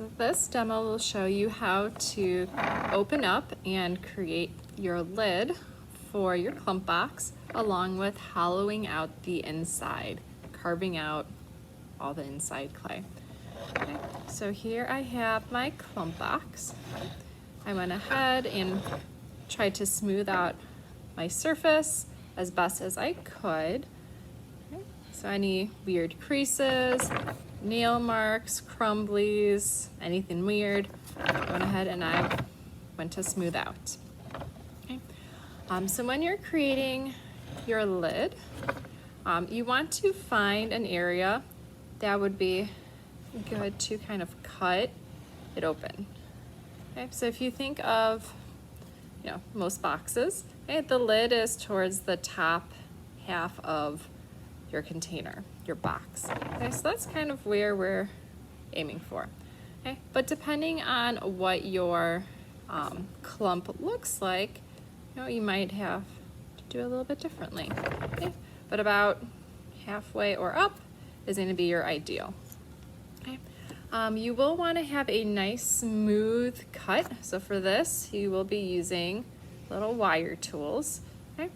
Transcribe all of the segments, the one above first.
So this demo will show you how to open up and create your lid for your clump box, along with hollowing out the inside, carving out all the inside clay. Okay, so here I have my clump box. I went ahead and tried to smooth out my surface as best as I could. Okay, so any weird creases, nail marks, crumblies, anything weird, I went ahead and I went to smooth out. Okay. So when you're creating your lid, you want to find an area that would be good to kind of cut it open. Okay, so if you think of, most boxes, okay, the lid is towards the top half of your container, your box. Okay, so that's kind of where we're aiming for. Okay, but depending on what your clump looks like, you might have to do a little bit differently. Okay, but about halfway or up is going to be your ideal. Okay. You will want to have a nice smooth cut. So for this, you will be using little wire tools. Okay.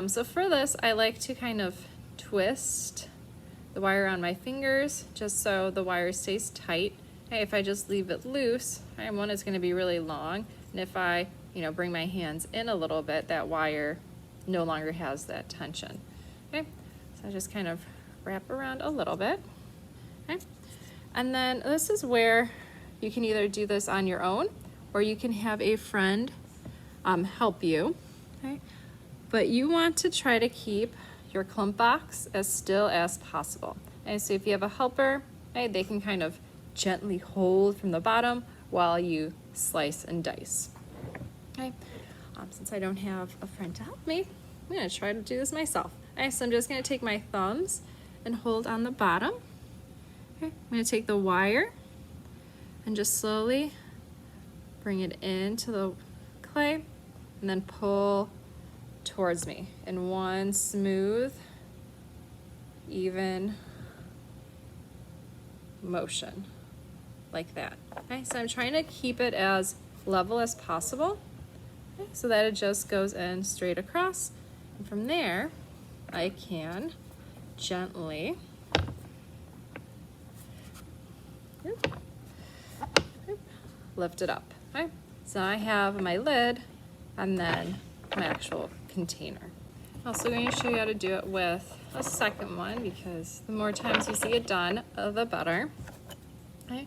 So for this, I like to kind of twist the wire on my fingers just so the wire stays tight. Okay, if I just leave it loose, one is going to be really long, and if I bring my hands in a little bit, that wire no longer has that tension. Okay, so I just kind of wrap around a little bit. Okay, and then this is where you can either do this on your own or you can have a friend help you. Okay, but you want to try to keep your clump box as still as possible. Okay, so if you have a helper, okay, they can kind of gently hold from the bottom while you slice and dice. Okay, since I don't have a friend to help me, I'm going to try to do this myself. Okay, so I'm just going to take my thumbs and hold on the bottom. Okay, I'm going to take the wire and just slowly bring it into the clay and then pull towards me in one smooth, even motion like that. Okay, so I'm trying to keep it as level as possible, okay, so that it just goes in straight across, and from there I can gently lift it up. Okay, so I have my lid and then my actual container. I'm also going to show you how to do it with a second one, because the more times you see it done, the better. Okay,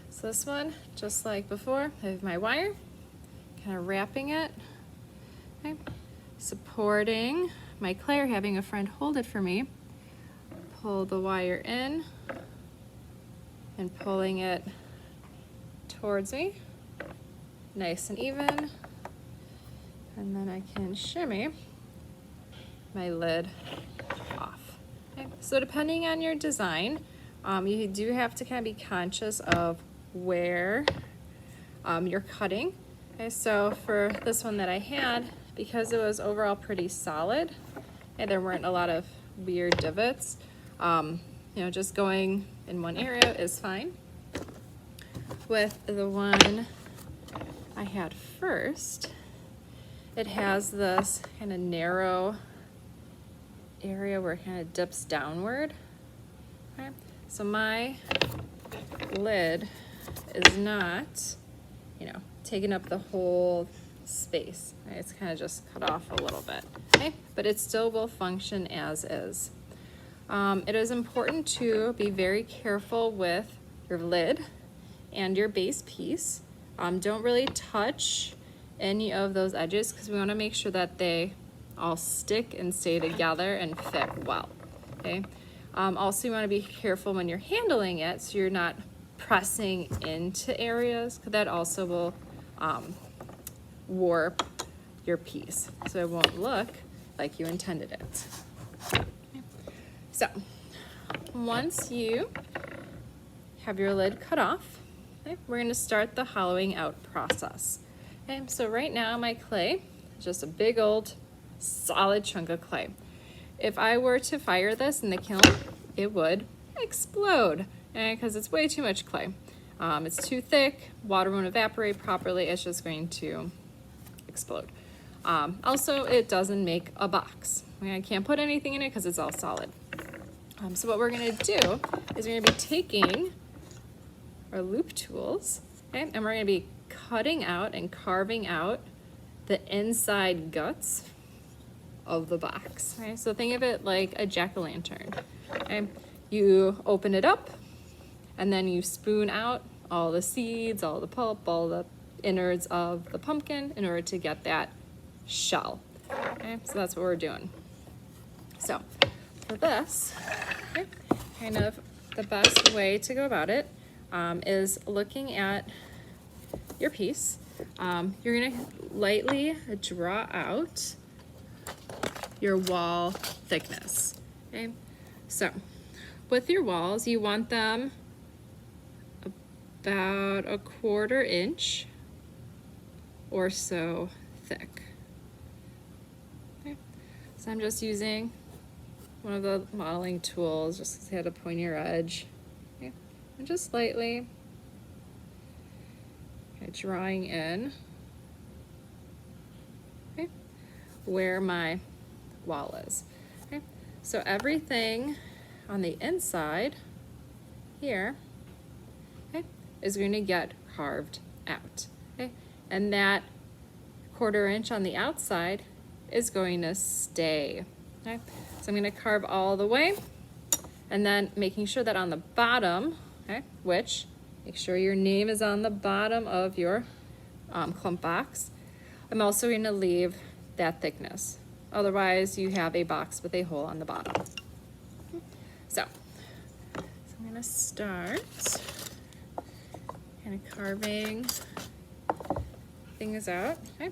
so this one, just like before, I have my wire, kind of wrapping it, okay, supporting my clay or having a friend hold it for me, pull the wire in and pulling it towards me, nice and even, and then I can shimmy my lid off. Okay, so depending on your design, you do have to kind of be conscious of where you're cutting. Okay, so for this one that I had, because it was overall pretty solid and there weren't a lot of weird divots, just going in one area is fine. With the one I had first, it has this kind of narrow area where it kind of dips downward. Okay, so my lid is not, taking up the whole space. Right? It's kind of just cut off a little bit. Okay, but it still will function as is. It is important to be very careful with your lid and your base piece. Don't really touch any of those edges, because we want to make sure that they all stick and stay together and fit well. Okay. Also, you want to be careful when you're handling it, so you're not pressing into areas, because that also will warp your piece, so it won't look like you intended it. Okay. So once you have your lid cut off, okay, we're going to start the hollowing out process. Okay, so right now my clay is just a big old solid chunk of clay. If I were to fire this in the kiln, it would explode, because it's way too much clay. It's too thick, water won't evaporate properly, it's just going to explode. Also, it doesn't make a box. I can't put anything in it because it's all solid. So what we're gonna do is we're gonna be taking our loop tools, okay, and we're gonna be cutting out and carving out the inside guts of the box. Okay? So think of it like a jack-o'-lantern. Okay? You open it up, and then you spoon out all the seeds, all the pulp, all the innards of the pumpkin in order to get that shell. Okay? So that's what we're doing. So for this, okay, kind of the best way to go about it is looking at your piece. You're gonna lightly draw out your wall thickness, okay? So with your walls, you want them about 1/4 inch or so thick. Okay. So I'm just using one of the modeling tools just because I had a pointier edge. Okay. And just slightly drawing in, okay, where my wall is. Okay. So everything on the inside here, okay, is going to get carved out. Okay. And that 1/4 inch on the outside is going to stay. Okay. So I'm going to carve all the way, and then making sure that on the bottom, okay, which make sure your name is on the bottom of your clump box. I'm also going to leave that thickness. Otherwise, you have a box with a hole on the bottom. So I'm going to start kind of carving things out. Okay.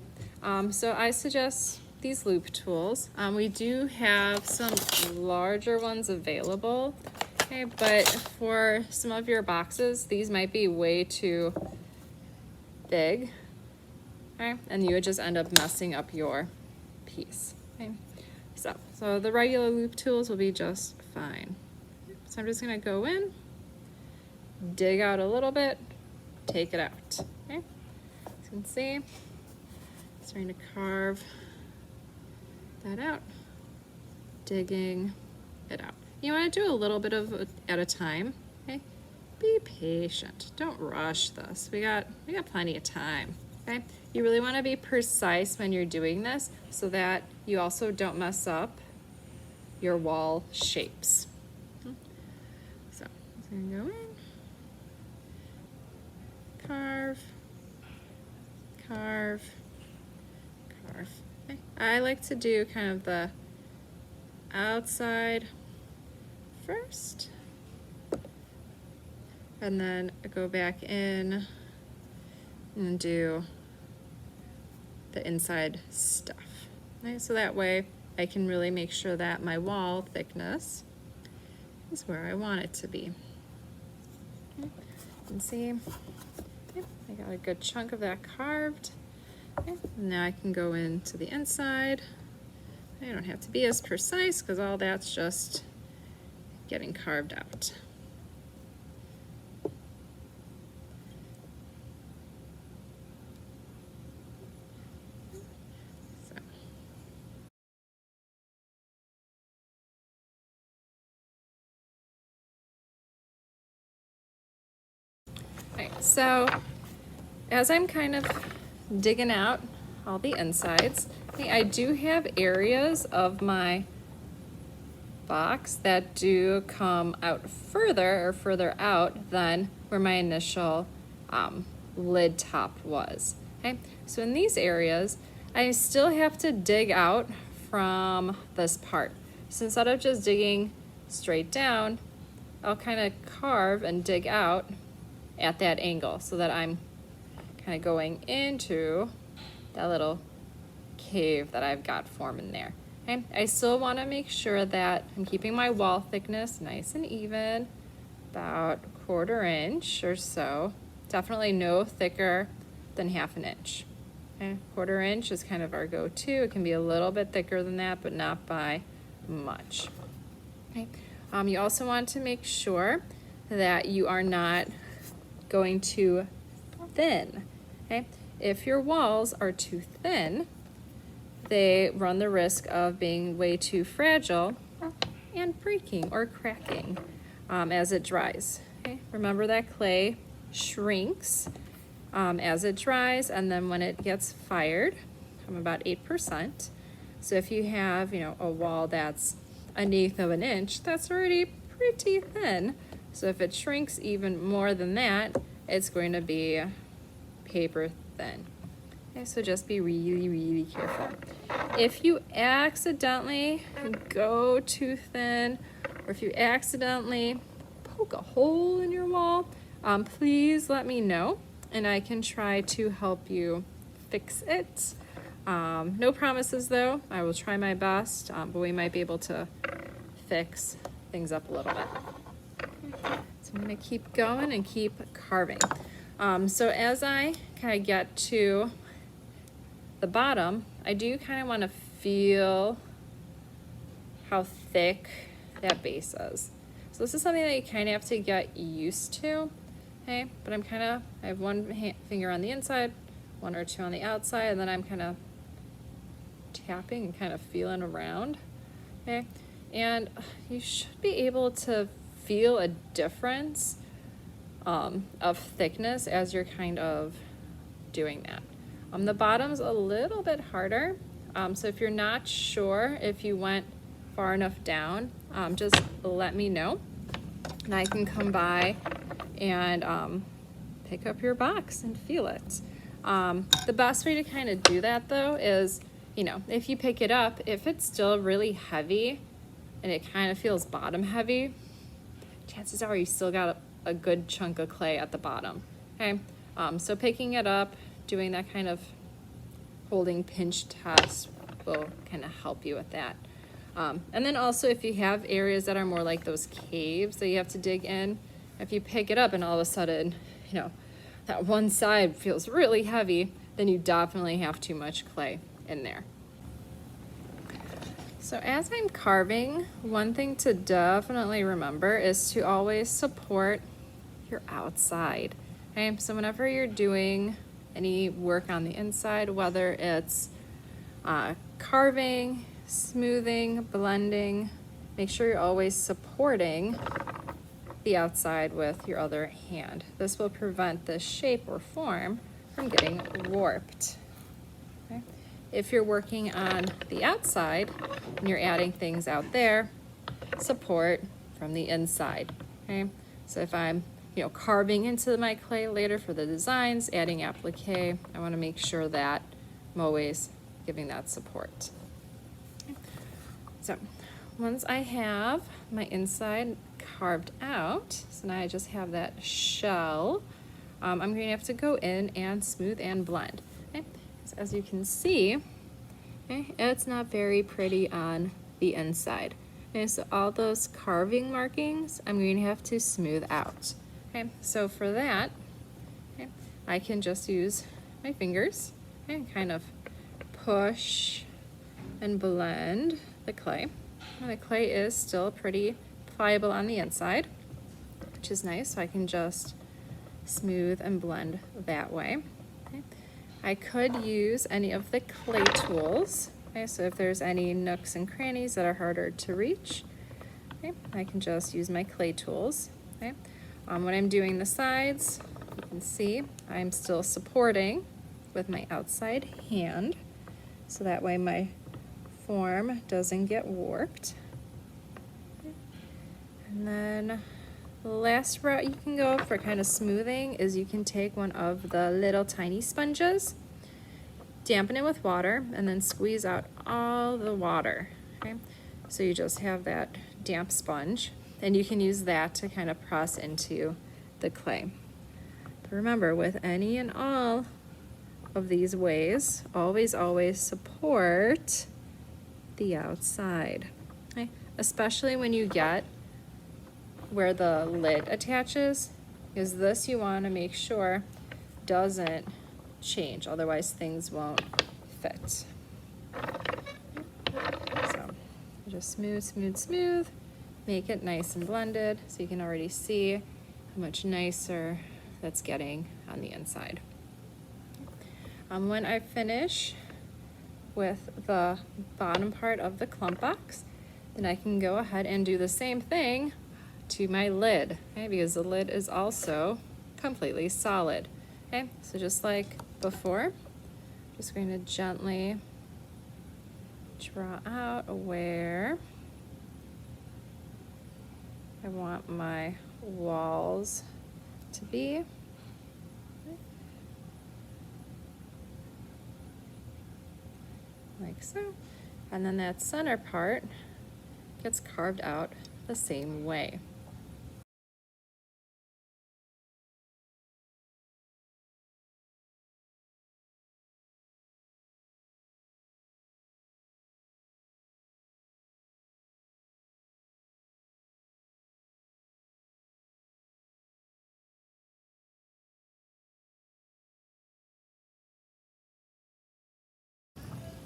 So I suggest these loop tools. We do have some larger ones available. Okay, but for some of your boxes, these might be way too big, okay? And you would just end up messing up your piece, okay? So the regular loop tools will be just fine. So I'm just gonna go in, dig out a little bit, take it out, okay? As you can see, starting to carve that out, digging it out. You want to do a little bit of at a time, okay? Be patient. Don't rush this. We got plenty of time, okay? You really want to be precise when you're doing this so that you also don't mess up your wall shapes. So I'm going to go in, carve, carve, carve. Okay. I like to do kind of the outside first, and then go back in and do the inside stuff. Okay, so that way I can really make sure that my wall thickness is where I want it to be. Okay. You can see, okay, I got a good chunk of that carved. Okay. Now I can go into the inside. I don't have to be as precise because all that's just getting carved out. So as I'm kind of digging out all the insides, I do have areas of my box that do come out further out than where my initial lid top was. Okay, so in these areas, I still have to dig out from this part. So instead of just digging straight down, I'll kind of carve and dig out at that angle so that I'm kind of going into that little cave that I've got forming there. Okay, I still want to make sure that I'm keeping my wall thickness nice and even, about 1/4 inch or so. Definitely no thicker than 1/2 inch. Okay, 1/4 inch is kind of our go-to. It can be a little bit thicker than that, but not by much. Okay. You also want to make sure that you are not going too thin, okay? If your walls are too thin, they run the risk of being way too fragile and breaking or cracking as it dries. Okay? Remember that clay shrinks as it dries, and then when it gets fired, from about 8%. So if you have, a wall that's 1/8 of an inch, that's already pretty thin. So if it shrinks even more than that, it's going to be paper thin. Okay, so just be really, really careful. If you accidentally go too thin, or if you accidentally poke a hole in your wall, please let me know, and I can try to help you fix it. No promises though. I will try my best, but we might be able to fix things up a little bit. So I'm gonna keep going and keep carving. So as I kind of get to the bottom, I do kind of want to feel how thick that base is. So this is something that you kind of have to get used to, okay? But I have one finger on the inside, one or two on the outside, and then I'm kind of tapping and kind of feeling around, okay? And you should be able to feel a difference of thickness as you're kind of doing that. The bottom's a little bit harder, so if you're not sure if you went far enough down, just let me know, and I can come by and pick up your box and feel it. The best way to kind of do that though is, if you pick it up, if it's still really heavy and it kind of feels bottom heavy, chances are you still got a good chunk of clay at the bottom, okay? So picking it up, doing that kind of holding pinch test will kind of help you with that. And then also if you have areas that are more like those caves that you have to dig in, if you pick it up and all of a sudden, that one side feels really heavy, then you definitely have too much clay in there. So as I'm carving, one thing to definitely remember is to always support your outside. Okay, so whenever you're doing any work on the inside, whether it's carving, smoothing, blending, make sure you're always supporting the outside with your other hand. This will prevent the shape or form from getting warped. Okay? If you're working on the outside and you're adding things out there, support from the inside. Okay? So if I'm carving into my clay later for the designs, adding applique, I want to make sure that I'm always giving that support. Okay. So once I have my inside carved out, so now I just have that shell, I'm going to have to go in and smooth and blend. Okay. So as you can see, okay, it's not very pretty on the inside. Okay, so all those carving markings, I'm going to have to smooth out. Okay, so for that, okay, I can just use my fingers and kind of push and blend the clay. And the clay is still pretty pliable on the inside, which is nice, so I can just smooth and blend that way. Okay. I could use any of the clay tools. Okay, so if there's any nooks and crannies that are harder to reach, okay, I can just use my clay tools. Okay. When I'm doing the sides, you can see I'm still supporting with my outside hand, so that way my form doesn't get warped. And then the last route you can go for kind of smoothing is you can take one of the little tiny sponges, dampen it with water, and then squeeze out all the water. Okay? So you just have that damp sponge, and you can use that to kind of press into the clay. But remember, with any and all of these ways, always support the outside. Okay? Especially when you get where the lid attaches, because this you want to make sure doesn't change, otherwise things won't fit. So just smooth, make it nice and blended, so you can already see how much nicer that's getting on the inside. When I finish with the bottom part of the clump box, then I can go ahead and do the same thing to my lid, okay, because the lid is also completely solid. Okay, so just like before, just going to gently draw out where I want my walls to be. Like so. And then that center part gets carved out the same way.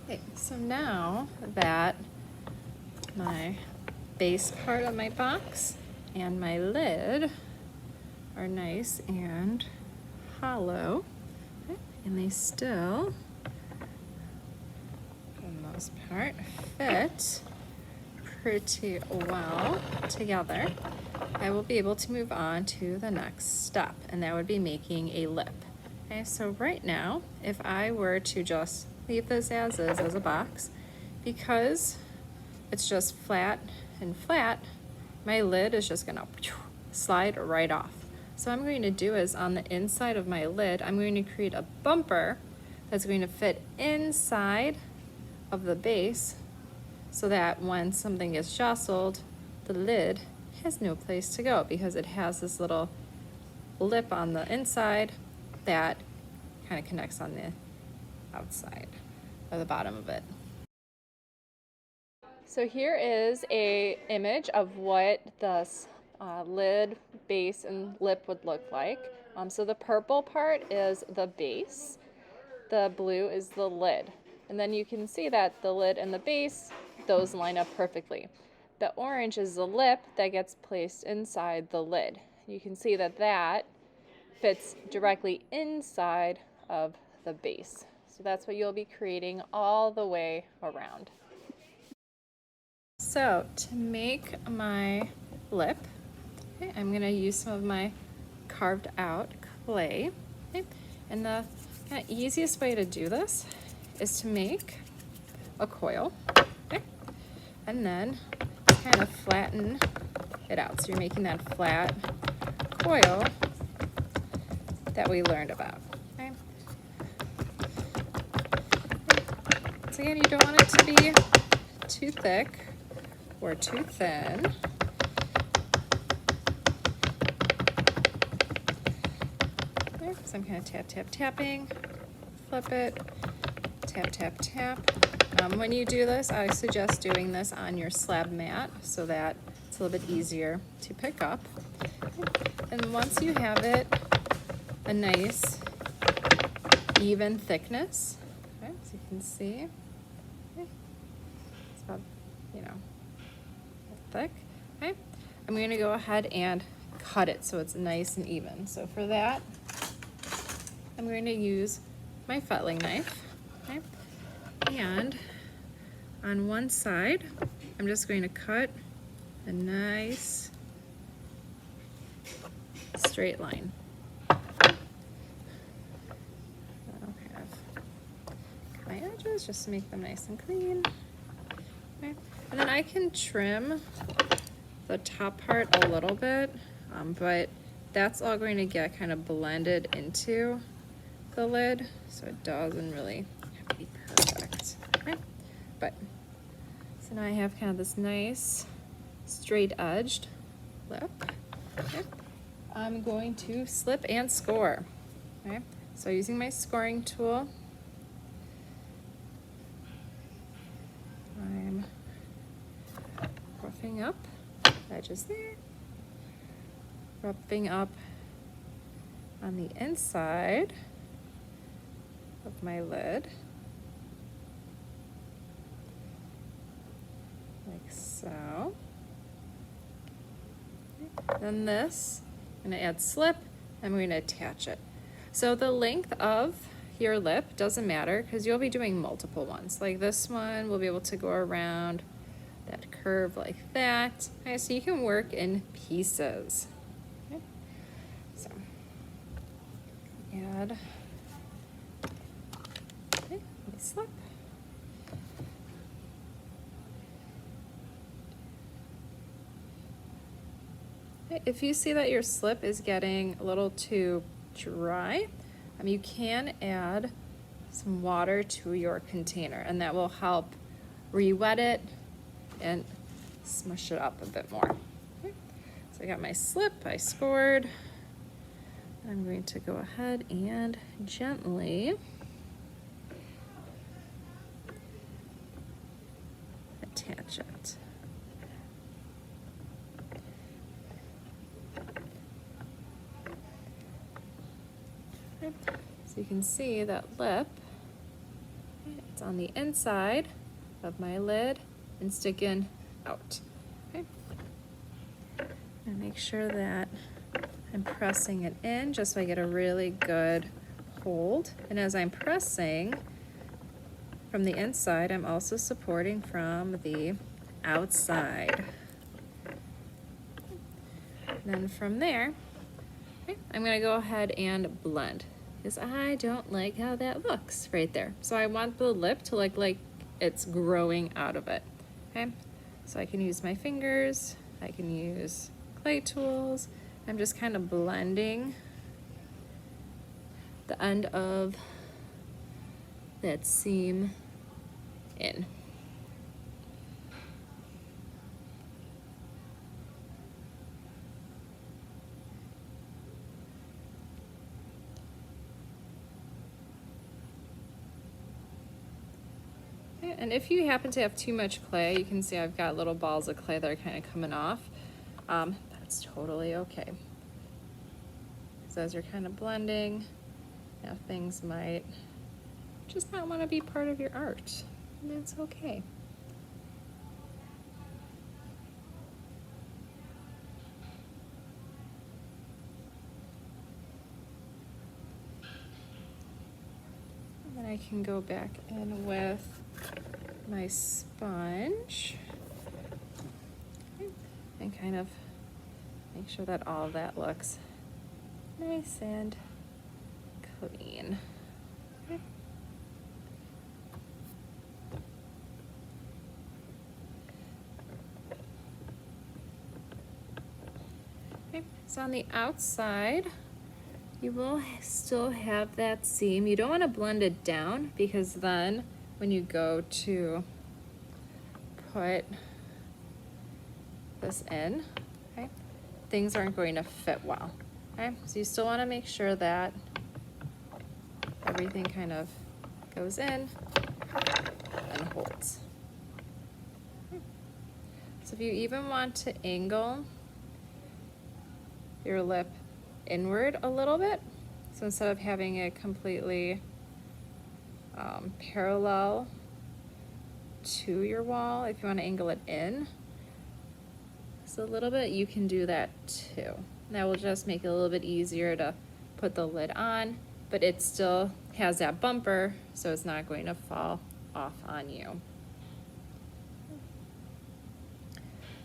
Okay, so now that my base part of my box and my lid are nice and hollow, okay, and they still, for the most part, fit pretty well together, I will be able to move on to the next step, and that would be making a lip. Okay, so right now, if I were to just leave this as is, as a box, because it's just flat and flat, my lid is just gonna slide right off. So what I'm going to do is on the inside of my lid, I'm going to create a bumper that's going to fit inside of the base so that when something gets jostled, the lid has no place to go because it has this little lip on the inside that kind of connects on the outside or the bottom of it. So here is a image of what the lid, base, and lip would look like. So the purple part is the base, the blue is the lid, and then you can see that the lid and the base, those line up perfectly. The orange is the lip that gets placed inside the lid. You can see that that fits directly inside of the base. So that's what you'll be creating all the way around. So to make my lip, okay, I'm going to use some of my carved out clay. Okay, and the kind of easiest way to do this is to make a coil, okay, and then kind of flatten it out. So you're making that flat coil that we learned about. Okay. So again, you don't want it to be too thick or too thin. Okay, so I'm kind of tap, tap, tapping, flip it, tap, tap, tap. When you do this, I suggest doing this on your slab mat so that it's a little bit easier to pick up. And once you have it a nice even thickness, okay, as you can see, okay, it's about, thick. Okay, I'm going to go ahead and cut it so it's nice and even. So for that, I'm going to use my fettling knife, okay, and on one side, I'm just going to cut a nice straight line. My edges just to make them nice and clean. Okay. And then I can trim the top part a little bit, but that's all going to get kind of blended into the lid, so it doesn't really have to be perfect. Okay. But so now I have kind of this nice straight edged lip. Okay. I'm going to slip and score. Okay. So using my scoring tool, I'm roughing up edges there, roughing up on the inside of my lid, like so. Then this, I'm going to add slip I'm going to attach it. So the length of your lip doesn't matter because you'll be doing multiple ones. Like this one, we'll be able to go around that curve like that. Okay, so you can work in pieces. Okay. So add my slip. Okay, if you see that your slip is getting a little too dry, you can add some water to your container, and that will help re-wet it and smush it up a bit more. Okay. So I got my slip, I scored. I'm going to go ahead and gently attach it. Okay. So you can see that lip, it's on the inside of my lid and sticking out. Okay. And make sure that I'm pressing it in just so I get a really good hold. And as I'm pressing from the inside, I'm also supporting from the outside. And then from there, okay, I'm gonna go ahead and blend because I don't like how that looks right there. So I want the lip to look like it's growing out of it, okay? So I can use my fingers, I can use clay tools. I'm just kind of blending the end of that seam in. Okay, and if you happen to have too much clay, you can see I've got little balls of clay that are kind of coming off. That's totally okay. So as you're kind of blending, now things might just not want to be part of your art, and that's okay. And then I can go back in with my sponge and kind of make sure that all of that looks nice and clean. Okay. Okay, so on the outside, you will still have that seam. You don't want to blend it down because then when you go to put this in, okay, things aren't going to fit well. Okay, so you still want to make sure that everything kind of goes in and holds. So if you even want to angle your lip inward a little bit, so instead of having it completely parallel to your wall, if you want to angle it in just a little bit, you can do that too. That will just make it a little bit easier to put the lid on, but it still has that bumper, so it's not going to fall off on you.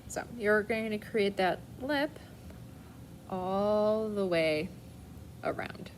So you're going to create that lip all the way around.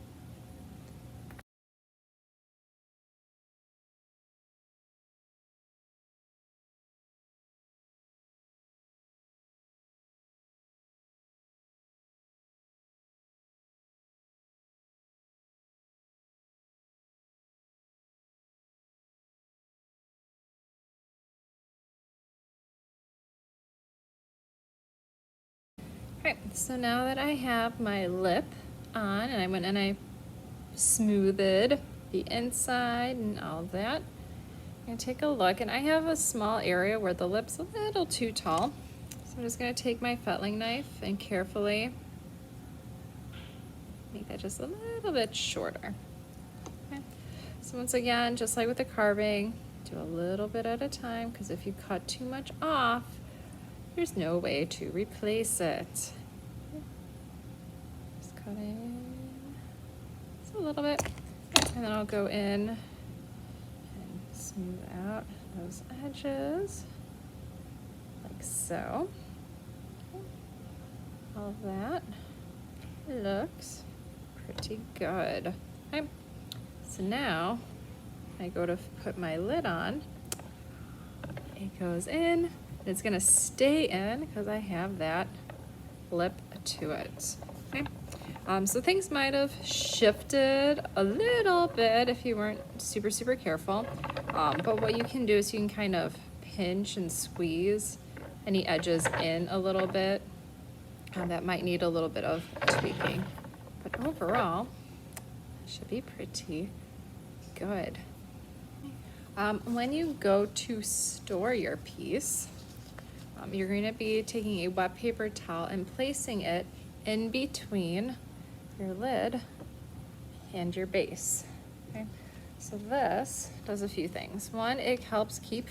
Okay, so now that I have my lip on and I went and I smoothed the inside and all that, I'm gonna take a look, and I have a small area where the lip's a little too tall. So I'm just gonna take my fettling knife and carefully make that just a little bit shorter. Okay. So once again, just like with the carving, do a little bit at a time, because if you cut too much off, there's no way to replace it. Just cutting just a little bit. And then I'll go in and smooth out those edges, like so. All of that looks pretty good. Okay, so now I go to put my lid on. It goes in, and it's gonna stay in because I have that lip to it. Okay, so things might have shifted a little bit if you weren't super careful, but what you can do is you can kind of pinch and squeeze any edges in a little bit. That might need a little bit of tweaking, but overall, it should be pretty good. When you go to store your piece, you're going to be taking a wet paper towel and placing it in between your lid and your base. Okay, so this does a few things. One, it helps keep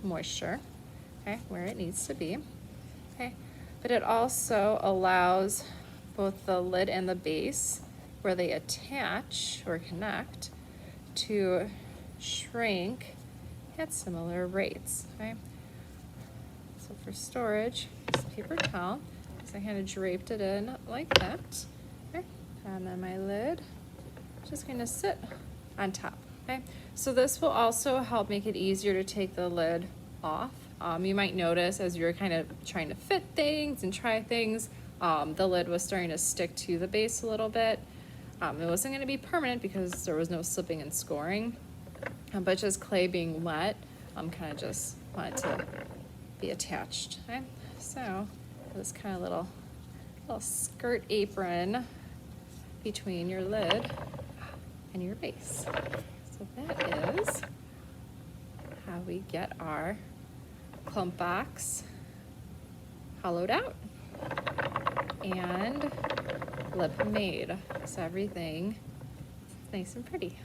moisture, okay, where it needs to be. Okay, but it also allows both the lid and the base, where they attach or connect, to shrink at similar rates. Okay, so for storage, this paper towel, so I kind of draped it in like that. Okay, and then my lid just going to sit on top. Okay, so this will also help make it easier to take the lid off. You might notice as you're kind of trying to fit things and try things, the lid was starting to stick to the base a little bit. It wasn't going to be permanent because there was no slipping and scoring, but just clay being wet, kind of just wanted to be attached. Okay, so this kind of little skirt apron between your lid and your base. So that is how we get our clump box hollowed out and lip made. So everything is nice and pretty.